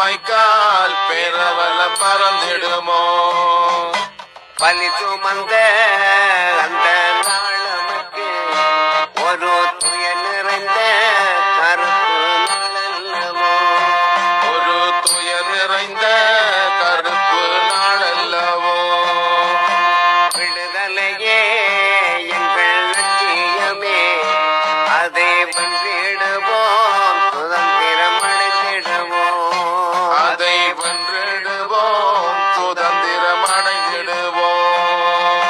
வாய்க்கால் பேரவல மறந்திடுமோ பலி சுமந்த அந்த நாளமக்கு ஒரு துய நிறைந்த கருப்பு நாளல்லவோ ஒரு துய நிறைந்த கருப்பு நாளல்லவோ விடுதலையே எங்கள் லட்சியமே அதை வென்றிடுவோம் சுதந்திரம் அடைந்திடுவோம் அதை வென்றிடுவோம் சுதந்திரம் அடைந்திடுவோம்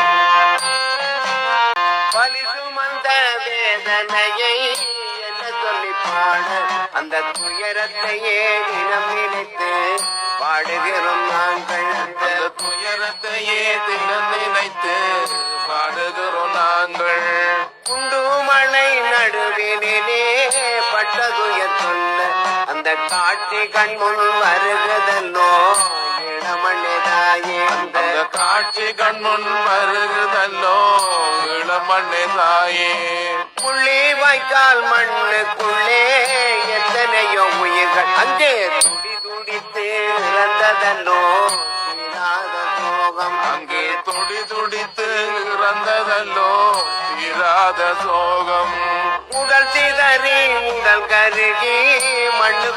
பலி சுமந்த வேதனையை என்ன சொல்லி பாட அந்த துயரத்தையே தினம் நினைத்து பாடுகிறோம் நாங்கள் அந்த துயரத்தையே தினம் நினைத்து பாடுகிறோம் நாங்கள் குண்டு மழை நடுவினிலே பட்ட துயர் சொல்ல அந்த காட்சி கண் முன் வருகிறதல்லோ இளமண்ணிதாயே அந்த காட்சி கண்முன் வருகிறதல்லோ இளமண்ணே தாயே புள்ளி வாய்க்கால் மண்ணுக்குள்ளே எத்தனையோ உயிர்கள் அங்கே துடி துடித்து இறந்ததல்லோ தீராத சோகம் அங்கே துடி துடித்து இறந்ததல்லோ தீராத சோகம் உடல் சிதறி உடல் கருகி மண்ணு